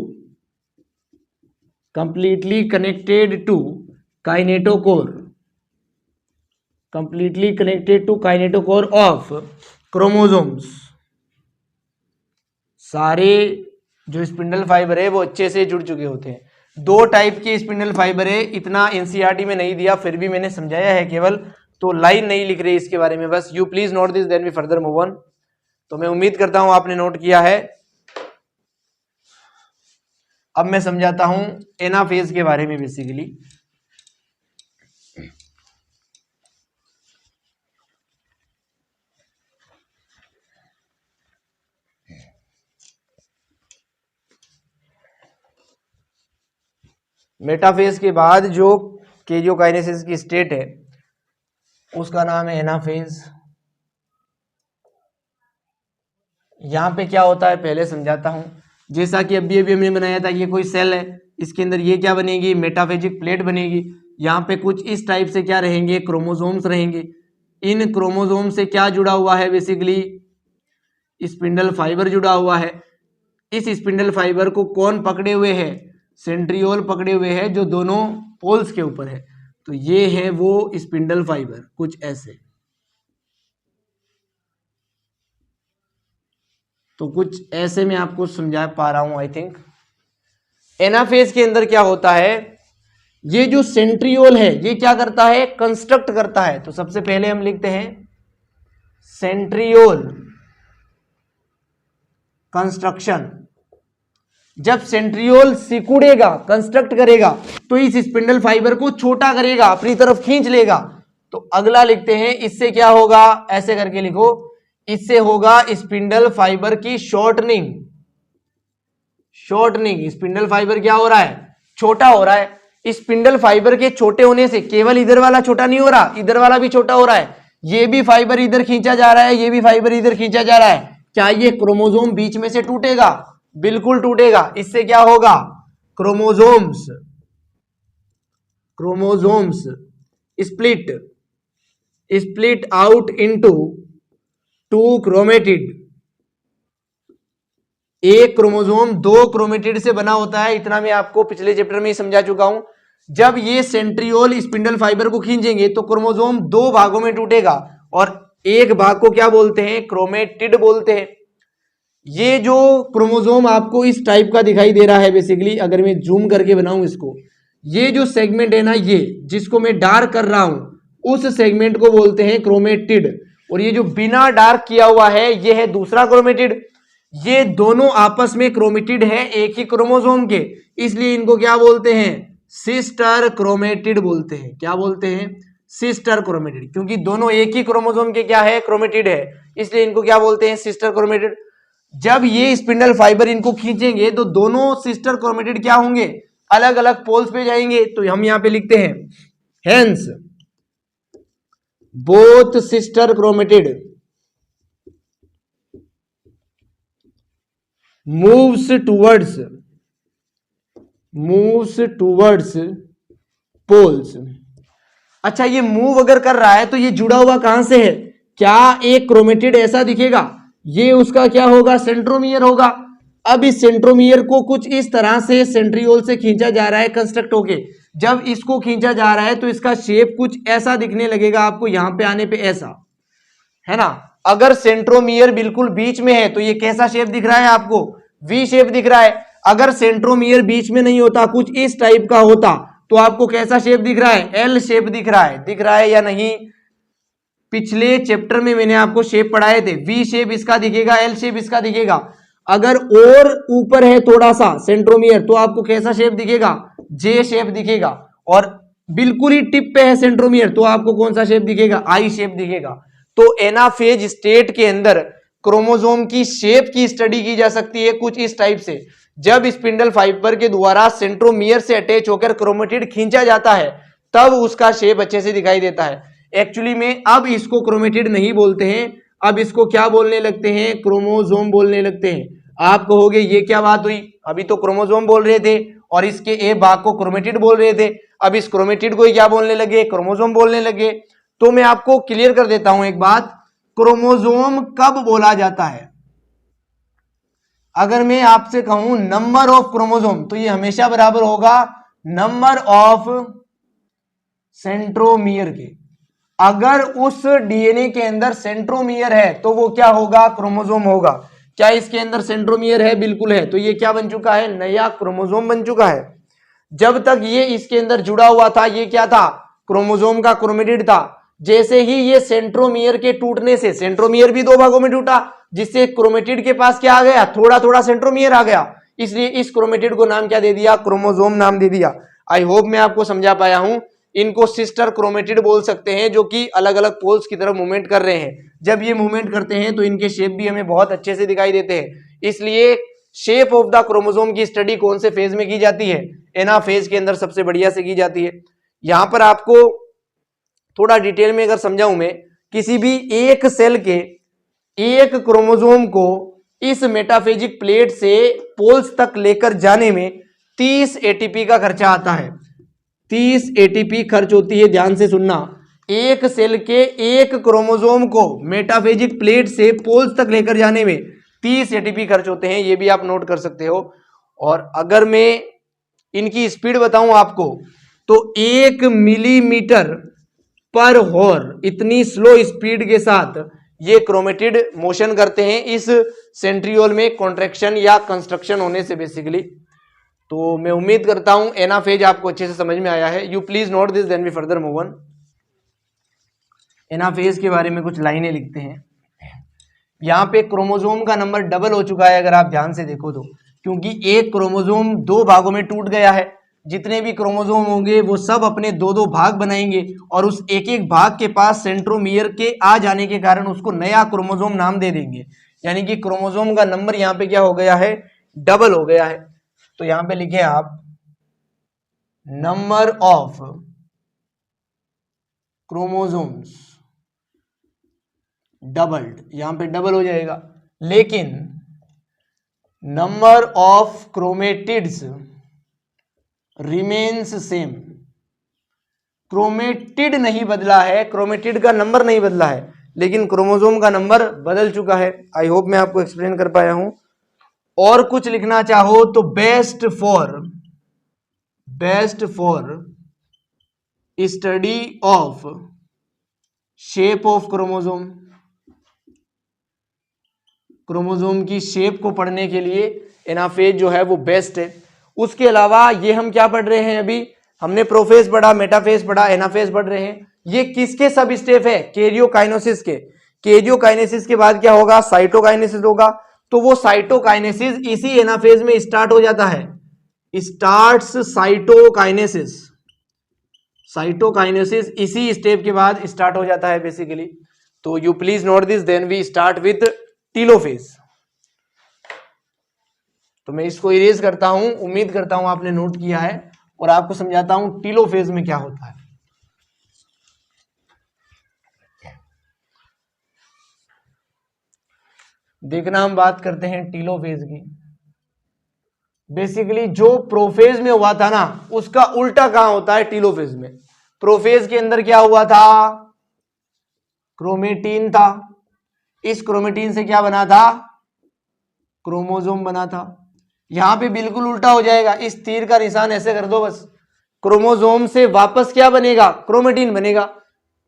kinetochore of chromosomes. सारे जो स्पिंडल फाइबर है वो अच्छे से जुड़ चुके होते हैं। दो टाइप के स्पिंडल फाइबर है, इतना एनसीईआरटी में नहीं दिया, फिर भी मैंने समझाया है केवल, तो लाइन नहीं लिख रही इसके बारे में, बस you please note this then we further move on. तो मैं उम्मीद करता हूं आपने नोट किया है। अब मैं समझाता हूं एनाफेज के बारे में। बेसिकली मेटाफेज के बाद जो कैरियोकाइनेसिस की स्टेट है उसका नाम है एनाफेज। यहां पे क्या होता है पहले समझाता हूं। जैसा कि अभी हमने बनाया था, ये कोई सेल है, इसके अंदर ये क्या बनेगी, मेटाफेजिक प्लेट बनेगी। यहाँ पे कुछ इस टाइप से क्या रहेंगे, क्रोमोसोम्स रहेंगे। इन क्रोमोसोम से क्या जुड़ा हुआ है, बेसिकली स्पिंडल फाइबर जुड़ा हुआ है। इस स्पिंडल फाइबर को कौन पकड़े हुए है, सेंट्रियोल पकड़े हुए है, जो दोनों पोल्स के ऊपर है। तो ये है वो स्पिंडल फाइबर, कुछ ऐसे। तो कुछ ऐसे मैं आपको समझा पा रहा हूं आई थिंक। एनाफेज के अंदर क्या होता है, ये जो सेंट्रियोल है ये क्या करता है, कंस्ट्रक्ट करता है। तो सबसे पहले हम लिखते हैं सेंट्रियोल कंस्ट्रक्शन। जब सेंट्रियोल सिकुड़ेगा, कंस्ट्रक्ट करेगा, तो इस स्पिंडल फाइबर को छोटा करेगा, अपनी तरफ खींच लेगा। तो अगला लिखते हैं, इससे क्या होगा, ऐसे करके लिखो, इससे होगा स्पिंडल फाइबर की शॉर्टनिंग। स्पिंडल फाइबर क्या हो रहा है, छोटा हो रहा है। स्पिंडल फाइबर के छोटे होने से केवल इधर वाला छोटा नहीं हो रहा, इधर वाला भी छोटा हो रहा है। ये भी फाइबर इधर खींचा जा रहा है, ये भी फाइबर इधर खींचा जा रहा है। क्या ये क्रोमोसोम बीच में से टूटेगा, बिल्कुल टूटेगा। इससे क्या होगा, chromosomes split out into two chromatid. एक क्रोमोसोम दो क्रोमेटिड से बना होता है, इतना मैं आपको पिछले चैप्टर में ही समझा चुका हूं। जब ये सेंट्रियोल स्पिंडल फाइबर को खींचेंगे तो क्रोमोसोम दो भागों में टूटेगा और एक भाग को क्या बोलते हैं, क्रोमेटिड बोलते हैं। ये जो क्रोमोसोम आपको इस टाइप का दिखाई दे रहा है बेसिकली, अगर मैं जूम करके बनाऊं इसको, ये जो सेगमेंट है ना, ये जिसको मैं डार्क कर रहा हूं उस सेगमेंट को बोलते हैं क्रोमेटिड, और ये जो बिना डार्क किया हुआ है ये है दूसरा क्रोमेटिड। ये दोनों आपस में क्रोमेटिड है एक ही क्रोमोसोम के, इसलिए इनको क्या बोलते हैं, सिस्टर क्रोमेटिड बोलते हैं। क्या बोलते हैं, सिस्टर क्रोमेटिड, क्योंकि दोनों एक ही क्रोमोसोम के क्या है, क्रोमेटिड है, इसलिए इनको क्या बोलते हैं, सिस्टर क्रोमेटिड। जब ये स्पिंडल फाइबर इनको खींचेंगे तो दोनों सिस्टर क्रोमेटिड क्या होंगे, अलग अलग पोल्स पे जाएंगे। तो हम यहां पे लिखते हैं hence both sister chromatid moves towards poles. अच्छा, ये मूव अगर कर रहा है तो ये जुड़ा हुआ कहां से है, क्या एक क्रोमेटिड ऐसा दिखेगा, ये उसका क्या होगा, सेंट्रोमियर होगा। अब इस सेंट्रोमियर को कुछ इस तरह से सेंट्रियोल से खींचा जा रहा है कंस्ट्रक्ट होके। जब इसको खींचा जा रहा है तो इसका शेप कुछ ऐसा दिखने लगेगा आपको, यहां पे आने पे ऐसा, है ना। अगर सेंट्रोमियर बिल्कुल बीच में है तो ये कैसा शेप दिख रहा है आपको, वी शेप दिख रहा है। अगर सेंट्रोमियर बीच में नहीं होता, कुछ इस टाइप का होता, तो आपको कैसा शेप दिख रहा है, एल शेप दिख रहा है। दिख रहा है या नहीं, पिछले चैप्टर में मैंने आपको शेप पढ़ाए थे, वी शेप इसका दिखेगा, एल शेप इसका दिखेगा। अगर और ऊपर है थोड़ा सा सेंट्रोमियर तो आपको कैसा शेप दिखेगा, जे शेप दिखेगा। और बिल्कुल ही टिप पे है सेंट्रोमियर तो आपको कौन सा शेप दिखेगा, आई शेप दिखेगा। तो एनाफेज स्टेट के अंदर क्रोमोसोम की शेप की स्टडी की जा सकती है कुछ इस टाइप से। जब स्पिंडल फाइबर के द्वारा सेंट्रोमियर से अटैच होकर क्रोमेटिड खींचा जाता है तब उसका शेप अच्छे से दिखाई देता है। एक्चुअली में अब इसको क्रोमेटिड नहीं बोलते हैं, अब इसको क्या बोलने लगते हैं, क्रोमोसोम बोलने लगते हैं। आप कहोगे ये क्या बात हुई, अभी तो क्रोमोसोम बोल रहे थे और इसके ए भाग को क्रोमेटिड बोल रहे थे, अब इस क्रोमेटिड को ही क्या बोलने लगे, क्रोमोसोम बोलने लगे। तो मैं आपको क्लियर कर देता हूं एक बात, क्रोमोसोम कब बोला जाता है। अगर मैं आपसे कहूं नंबर ऑफ क्रोमोसोम तो ये हमेशा बराबर होगा नंबर ऑफ सेंट्रोमियर के। अगर उस डीएनए के अंदर सेंट्रोमियर है तो वो क्या होगा, क्रोमोसोम होगा। क्या इसके अंदर सेंट्रोमियर है, बिल्कुल है, तो ये क्या बन चुका है, नया क्रोमोसोम बन चुका है। जब तक ये इसके अंदर जुड़ा हुआ था ये क्या था, क्रोमोसोम का क्रोमेटिड था। जैसे ही ये सेंट्रोमियर के टूटने से, सेंट्रोमियर भी दो भागों में टूटा, जिससे क्रोमेटिड के पास क्या आ गया, थोड़ा थोड़ा सेंट्रोमियर आ गया, इसलिए इस क्रोमेटिड को नाम क्या दे दिया, क्रोमोसोम नाम दे दिया। आई होप मैं आपको समझा पाया हूं। इनको सिस्टर क्रोमेटिड बोल सकते हैं जो कि अलग अलग पोल्स की तरफ मूवमेंट कर रहे हैं। जब ये मूवमेंट करते हैं तो इनके शेप भी हमें बहुत अच्छे से दिखाई देते हैं। इसलिए शेप ऑफ द क्रोमोसोम की स्टडी कौन से फेज में की जाती है, एनाफेज के अंदर सबसे बढ़िया से की जाती है। यहां पर आपको थोड़ा डिटेल में अगर समझाऊं मैं, किसी भी एक सेल के एक क्रोमोसोम को इस मेटाफेजिक प्लेट से पोल्स तक लेकर जाने में 30 एटीपी का खर्चा आता है। 30 एटीपी खर्च होती है, ध्यान से सुनना। एक सेल के एक क्रोमोसोम को मेटाफेजिक प्लेट से पोल्स तक लेकर जाने में 30 एटीपी खर्च होते हैं, ये भी आप नोट कर सकते हो। और अगर मैं इनकी स्पीड बताऊं आपको तो 1 मिलीमीटर पर हॉर, इतनी स्लो स्पीड के साथ ये क्रोमेटिड मोशन करते हैं इस सेंट्रियोल में कॉन्ट्रैक्शन या कंस्ट्रक्शन होने से बेसिकली। तो मैं उम्मीद करता हूं एनाफेज आपको अच्छे से समझ में आया है। You please note this then we further move on. Anaphase के बारे में कुछ लाइनें लिखते हैं। यहाँ पे क्रोमोसोम का नंबर डबल हो चुका है अगर आप ध्यान से देखो तो, क्योंकि एक क्रोमोसोम दो भागों में टूट गया है। जितने भी क्रोमोसोम होंगे वो सब अपने दो दो भाग बनाएंगे और उस एक एक भाग के पास सेंट्रोमियर के आ जाने के कारण उसको नया क्रोमोसोम नाम दे देंगे। यानी कि क्रोमोसोम का नंबर यहाँ पे क्या हो गया है, डबल हो गया है। तो यहाँ पे लिखे आप नंबर ऑफ क्रोमोसोम्स डबल्ड, यहां पे डबल हो जाएगा, लेकिन number of chromatids remains same. Chromatid नहीं बदला है, क्रोमेटिड का नंबर नहीं बदला है, लेकिन क्रोमोसोम का नंबर बदल चुका है। आई होप मैं आपको एक्सप्लेन कर पाया हूं। और कुछ लिखना चाहो तो best for best for study of shape of chromosome, chromosome की शेप को पढ़ने के लिए एनाफेज जो है वो बेस्ट है। उसके अलावा ये हम क्या पढ़ रहे हैं, अभी हमने प्रोफेज पढ़ा, मेटाफेज पढ़ा, एनाफेज पढ़ रहे हैं। ये किसके सब स्टेप है? कैरियोकाइनेसिस के। कैरियोकाइनेसिस के बाद क्या होगा? साइटोकाइनेसिस होगा। तो वो साइटोकाइनेसिस इसी एनाफेज में स्टार्ट हो जाता है, स्टार्ट्स साइटोकाइनेसिस। साइटोकाइनेसिस इसी स्टेप के बाद स्टार्ट हो जाता है बेसिकली। तो you please note this, then we start with telophase. तो मैं इसको इरेज करता हूं, उम्मीद करता हूं आपने नोट किया है, और आपको समझाता हूं टीलोफेज में क्या होता है। देखना, हम बात करते हैं टीलोफेज की। बेसिकली जो प्रोफेज में हुआ था ना, उसका उल्टा कहां होता है? टीलोफेज में। प्रोफेज के अंदर क्या हुआ था? क्रोमेटीन था। इस क्रोमेटीन से क्या बना था? क्रोमोसोम बना था। यहां पे बिल्कुल उल्टा हो जाएगा, इस तीर का निशान ऐसे कर दो बस। क्रोमोसोम से वापस क्या बनेगा? क्रोमेटीन बनेगा।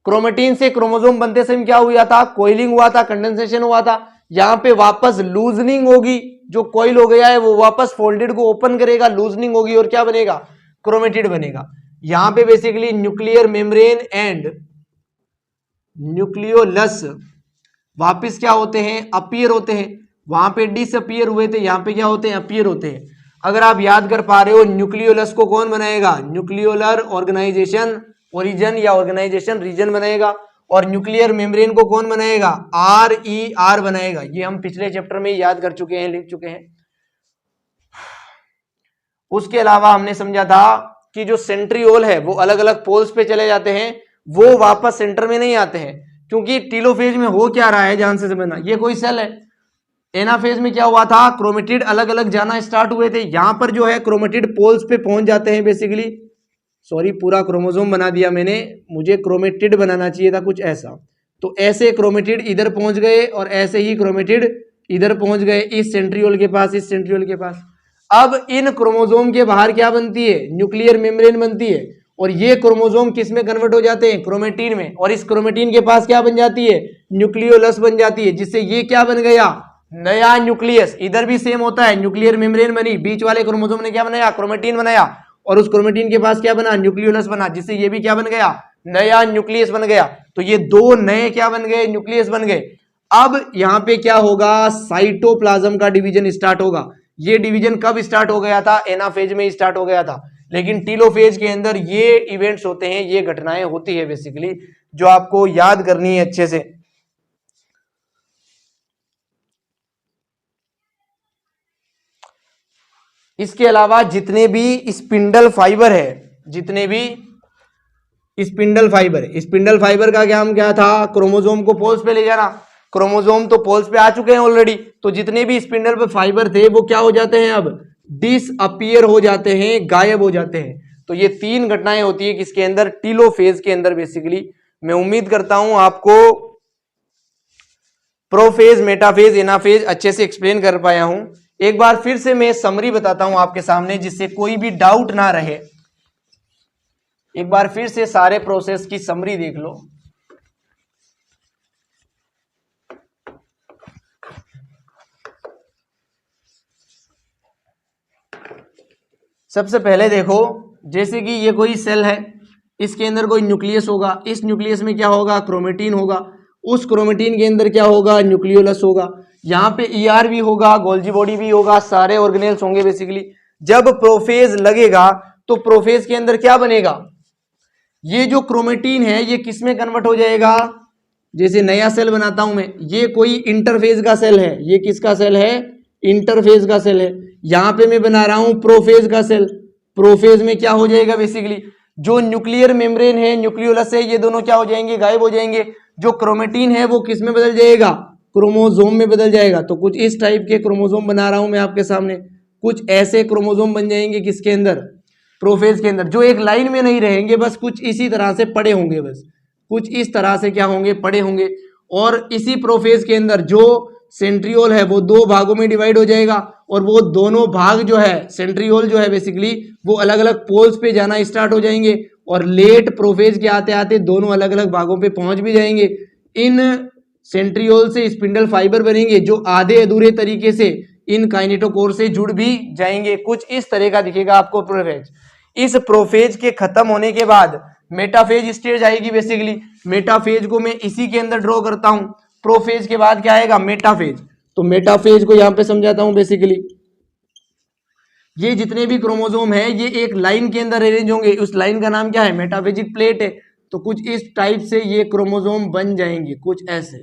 क्रोमेटीन से क्रोमोसोम बनते समय क्या हुआ था? कोइलिंग हुआ था, कंडेंसेशन हुआ था। यहां पे वापस लूजनिंग होगी, जो कोइल हो गया है वो वापस फोल्डेड को ओपन करेगा, लूजनिंग होगी और क्या बनेगा? क्रोमेटिड बनेगा। यहां पे basically nuclear membrane and nucleolus वापस क्या होते हैं? अपीयर होते हैं। वहां पे डिसअपीयर हुए थे, यहां पे क्या होते हैं? अपीयर होते हैं। अगर आप याद कर पा रहे हो, न्यूक्लियोलस को कौन बनाएगा? न्यूक्लियोलर ऑर्गेनाइजेशन ओरिजन या ऑर्गेनाइजेशन रीजन बनाएगा। और न्यूक्लियर मेम्ब्रेन को कौन बनाएगा? RER बनाएगा। ये हम पिछले चैप्टर में याद कर चुके हैं, लिख चुके हैं। उसके अलावा हमने समझा था कि जो सेंट्रियोल है वो अलग अलग पोल्स पे चले जाते हैं, वो वापस सेंटर में नहीं आते हैं, क्योंकि टीलोफेज में हो क्या रहा है ध्यान से समझना। ये कोई सेल है, एनाफेज में क्या हुआ था? क्रोमेटिड अलग अलग जाना स्टार्ट हुए थे। यहां पर जो है क्रोमेटिड पोल्स पे पहुंच जाते हैं बेसिकली। सॉरी, पूरा क्रोमोसोम बना दिया मैंने, मुझे क्रोमेटिड बनाना चाहिए था कुछ ऐसा। तो ऐसे क्रोमेटिड इधर पहुंच गए और ऐसे ही क्रोमेटिड इधर पहुंच गए, इस सेंट्रियोल के पास, इस सेंट्रियोल के पास। अब इन क्रोमोसोम के बाहर क्या बनती है? न्यूक्लियर मेम्ब्रेन बनती है। और ये क्रोमोसोम किस में कन्वर्ट हो जाते हैं? क्रोमेटीन में। और इस क्रोमेटीन के पास क्या बन जाती है? न्यूक्लियोलस बन जाती है, जिससे ये क्या बन गया? नया न्यूक्लियस। इधर भी सेम होता है, न्यूक्लियर मेम्ब्रेन बनी, बीच वाले क्रोमोसोम ने क्या बनाया? क्रोमेटीन बनाया। और उस क्रोमेटीन के पास क्या बना? न्यूक्लियोलस बना, जिससे ये भी क्या बन गया? नया न्यूक्लियस बन गया। तो ये दो नए क्या बन गए? न्यूक्लियस बन गए। अब यहां पे क्या होगा? साइटोप्लाज्म का डिवीजन स्टार्ट होगा। ये डिवीजन कब स्टार्ट हो गया था? एनाफेज में स्टार्ट हो गया था। लेकिन टीलोफेज के अंदर ये इवेंट्स होते हैं, ये घटनाएं होती है बेसिकली, जो आपको याद करनी है अच्छे से। इसके अलावा जितने भी स्पिंडल फाइबर है, जितने भी स्पिंडल फाइबर का काम क्या था? क्रोमोसोम को पोल्स पे ले जाना। क्रोमोसोम तो पोल्स पे आ चुके हैं ऑलरेडी, तो जितने भी स्पिंडल पे फाइबर थे वो क्या हो जाते हैं? अब डिसअपीयर हो जाते हैं, गायब हो जाते हैं। तो ये तीन घटनाएं होती है किसके अंदर? टीलोफेज के अंदर बेसिकली। मैं उम्मीद करता हूं आपको प्रोफेज, मेटाफेज, एनाफेज अच्छे से एक्सप्लेन कर पाया हूं। एक बार फिर से मैं समरी बताता हूं आपके सामने, जिससे कोई भी डाउट ना रहे। एक बार फिर से सारे प्रोसेस की समरी देख लो। सबसे पहले देखो, जैसे कि ये कोई सेल है, इसके अंदर कोई न्यूक्लियस होगा। इस न्यूक्लियस में क्या होगा? क्रोमेटीन होगा। उस क्रोमेटीन के अंदर क्या होगा? न्यूक्लियोलस होगा। यहाँ पे ER भी होगा, गोल्जी बॉडी भी होगा, सारे ऑर्गेनेल्स होंगे बेसिकली। जब प्रोफेज लगेगा तो प्रोफेज के अंदर क्या बनेगा? ये जो क्रोमेटीन है ये किस में कन्वर्ट हो जाएगा? जैसे नया सेल बनाता हूं मैं, ये कोई इंटरफेज का सेल है। ये किसका सेल है? इंटरफेज का सेल है। यहां पे मैं बना रहा हूं प्रोफेज का सेल। प्रोफेज में क्या हो जाएगा? बेसिकली जो न्यूक्लियर मेम्ब्रेन है, न्यूक्लियोलस है, ये दोनों क्या हो जाएंगे? गायब हो जाएंगे। जो क्रोमेटीन है वो किस में बदल जाएगा? क्रोमोसोम में बदल जाएगा। तो कुछ इस टाइप के क्रोमोसोम बना रहा हूं मैं आपके सामने। कुछ ऐसे क्रोमोसोम बन जाएंगे किसके अंदर? प्रोफेज के अंदर, जो एक लाइन में नहीं रहेंगे, बस कुछ इसी तरह से पड़े होंगे, बस कुछ इस तरह से क्या होंगे? पड़े होंगे। और इसी प्रोफेज के अंदर जो सेंट्रियोल है वो दो भागों में डिवाइड हो जाएगा और वो दोनों भाग जो है सेंट्रियोल जो है बेसिकली वो अलग अलग पोल्स पे जाना स्टार्ट हो जाएंगे और लेट प्रोफेज के आते आते दोनों अलग अलग भागों पे पहुंच भी जाएंगे। इन सेंट्रियोल से स्पिंडल फाइबर बनेंगे जो आधे अधूरे तरीके से इन काइनेटोकोर से जुड़ भी जाएंगे। कुछ इस तरह का दिखेगा आपको प्रोफेज। इस प्रोफेज के खत्म होने के बाद मेटाफेज स्टेज आएगी बेसिकली। मेटाफेज को मैं इसी के अंदर ड्रॉ करता हूं। प्रोफेज के बाद क्या आएगा? मेटाफेज। तो मेटाफेज को यहां पे समझाता हूं बेसिकली। ये जितने भी क्रोमोसोम है ये एक लाइन के अंदर अरेंज होंगे। उस लाइन का नाम क्या है? मेटाफेजिक प्लेट है। तो कुछ इस टाइप से ये क्रोमोसोम बन जाएंगे, कुछ ऐसे।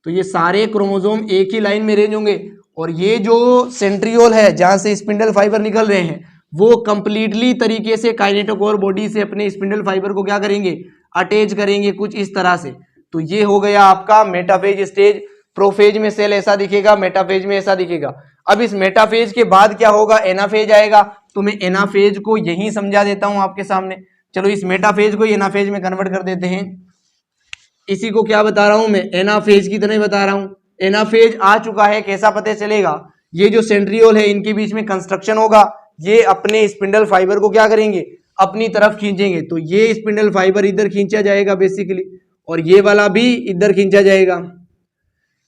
तो ये सारे क्रोमोसोम एक ही लाइन में अरेंज होंगे और ये जो सेंट्रियोल है जहां से स्पिंडल फाइबर निकल रहे हैं वो कंप्लीटली तरीके से काइनेटोकोर बॉडी से अपने स्पिंडल फाइबर को क्या करेंगे? अटैच करेंगे कुछ इस तरह से। तो ये हो गया आपका मेटाफेज स्टेज। प्रोफेज में सेल ऐसा दिखेगा, मेटाफेज में ऐसा दिखेगा। अब इस मेटाफेज के बाद क्या होगा? एनाफेज आएगा। तो मैं एनाफेज को यही समझा देता हूं आपके सामने। चलो इस मेटाफेज को एनाफेज में कन्वर्ट कर देते हैं। इसी को क्या बता रहा हूं मैं? एनाफेज की तरह बता रहा हूं। एनाफेज आ चुका है, कैसा पता चलेगा? ये जो सेंट्रियोल है इनके बीच में कंस्ट्रक्शन होगा, ये अपने स्पिंडल फाइबर को क्या करेंगे? अपनी तरफ खींचेंगे। तो ये स्पिंडल फाइबर इधर खींचा जाएगा बेसिकली और ये वाला भी इधर खींचा जाएगा।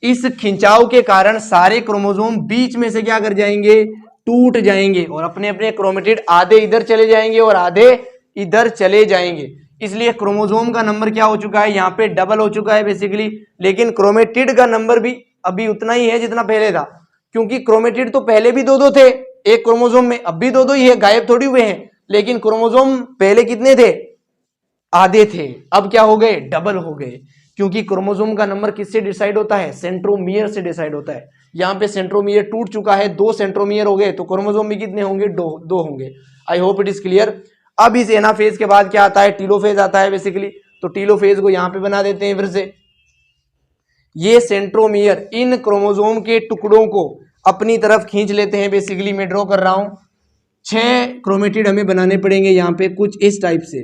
इस खिंचाव के कारण सारे क्रोमोसोम बीच में से क्या कर जाएंगे? टूट जाएंगे और अपने अपने क्रोमेटिड आधे इधर चले जाएंगे और आधे इधर चले जाएंगे। इसलिए क्रोमोसोम का नंबर क्या हो चुका है? यहाँ पे डबल हो चुका है बेसिकली। लेकिन क्रोमेटिड का नंबर भी अभी उतना ही है जितना पहले था, क्योंकि क्रोमेटिड तो पहले भी दो थे एक क्रोमोसोम में, अब भी दो ही है, गायब थोड़ी हुए हैं। लेकिन क्रोमोसोम पहले कितने थे? आधे थे। अब क्या हो गए? डबल हो गए। क्योंकि क्रोमोसोम का नंबर किससे डिसाइड होता है? सेंट्रोमियर से डिसाइड होता है। यहाँ पे सेंट्रोमियर टूट चुका है, 2 सेंट्रोमियर हो गए, तो क्रोमोसोम भी कितने होंगे? दो होंगे। आई होप इट इज क्लियर। अब इस एनाफेज के बाद क्या आता है? टीलोफेज आता है बेसिकली। तो टीलोफेज को यहाँ पे बना देते हैं फिर से। ये सेंट्रोमियर इन क्रोमोसोम के टुकड़ों को अपनी तरफ खींच लेते हैं बेसिकली। मैं ड्रॉ कर रहा हूं। 6 क्रोमेटिड हमें बनाने पड़ेंगे यहाँ पे कुछ इस टाइप से।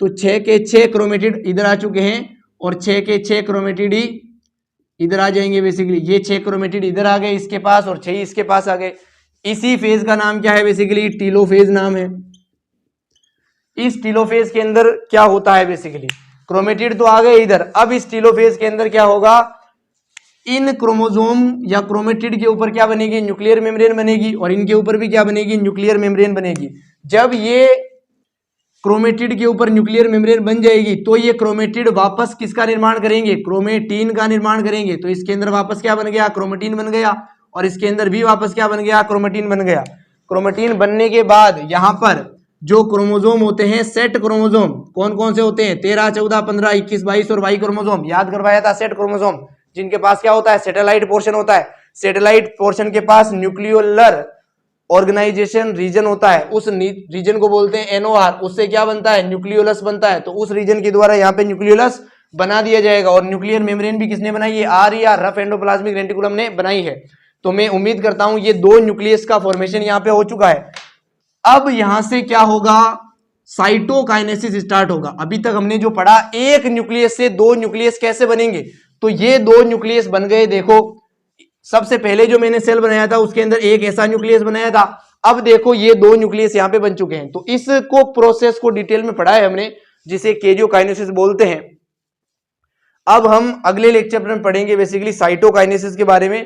तो 6 के 6 क्रोमेटिड इधर आ चुके हैं और 6 के 6 क्रोमेटिड ही इधर आ जाएंगे बेसिकली। ये 6 क्रोमेटिड इधर आ गए इसके पास और 6 इसके पास आ गए। इसी फेज का नाम क्या है बेसिकली? टीलोफेज नाम है। इस टीलोफेज के अंदर क्या होता है बेसिकली? क्रोमेटिड तो आ गए इधर। अब इस टीलोफेज के अंदर क्या होगा? इन क्रोमोसोम या क्रोमेटिड के ऊपर क्या बनेगी? न्यूक्लियर मेम्ब्रेन बनेगी और इनके ऊपर भी क्या बनेगी? न्यूक्लियर मेम्ब्रेन बनेगी। जब ये क्रोमेटिड के ऊपर न्यूक्लियर मेम्ब्रेन बन जाएगी तो ये क्रोमेटिड वापस किसका निर्माण करेंगे? क्रोमेटीन का निर्माण करेंगे। तो इसके अंदर वापस क्या बन गया? क्रोमेटीन बन गया। और इसके अंदर भी वापस क्या बन गया? क्रोमेटीन बन गया। क्रोमेटीन बनने के बाद यहाँ पर जो क्रोमोसोम होते हैं सेट क्रोमोसोम, कौन कौन से होते हैं? 13, 14, 15, 21, 22 और वाई क्रोमोसोम। याद करवाया था सेट क्रोमोसोम, जिनके पास क्या होता है? सैटेलाइट पोर्शन होता है। सैटेलाइट पोर्शन के पास न्यूक्लियोलर ऑर्गेनाइजेशन रीजन होता है। उस रीजन को बोलते हैं एनओआर। उससे क्या बनता है? न्यूक्लियोलस बनता है। तो उस रीजन के द्वारा यहाँ पे न्यूक्लियोलस बना दिया जाएगा। और न्यूक्लियर मेम्ब्रेन भी किसने बनाई है? आर या रफ एंडोप्लाज्मिक रेटिकुलम ने बनाई है। तो मैं उम्मीद करता हूं ये 2 न्यूक्लियस का फॉर्मेशन यहाँ पे हो चुका है। अब यहां से क्या होगा? साइटोकाइनेसिस स्टार्ट होगा। अभी तक हमने जो पढ़ा, एक न्यूक्लियस से 2 न्यूक्लियस कैसे बनेंगे, तो ये 2 न्यूक्लियस बन गए। देखो सबसे पहले जो मैंने सेल बनाया था उसके अंदर एक ऐसा न्यूक्लियस बनाया था। अब देखो ये 2 न्यूक्लियस यहां पे बन चुके हैं। तो इसको प्रोसेस को डिटेल में पढ़ा है हमने, जिसे केजियोकाइनेसिस बोलते हैं। अब हम अगले लेक्चर में पढ़ेंगे बेसिकली साइटोकाइनेसिस के बारे में,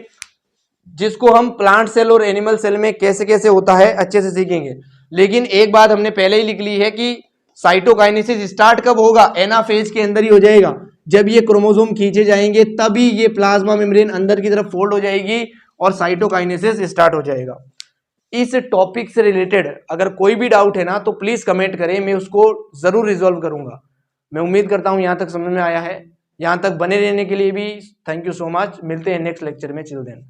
जिसको हम प्लांट सेल और एनिमल सेल में कैसे कैसे होता है अच्छे से सीखेंगे। लेकिन एक बात हमने पहले ही लिख ली है कि साइटोकाइनेसिस स्टार्ट कब होगा? एनाफेज के अंदर ही हो जाएगा। जब ये क्रोमोसोम खींचे जाएंगे तभी ये प्लाज्मा मेम्ब्रेन अंदर की तरफ फोल्ड हो जाएगी और साइटोकाइनेसिस स्टार्ट हो जाएगा। इस टॉपिक से रिलेटेड अगर कोई भी डाउट है ना तो प्लीज कमेंट करें, मैं उसको जरूर रिजॉल्व करूंगा। मैं उम्मीद करता हूं यहां तक समझ में आया है। यहां तक बने रहने के लिए भी थैंक यू सो मच। मिलते हैं नेक्स्ट लेक्चर में। Chill then.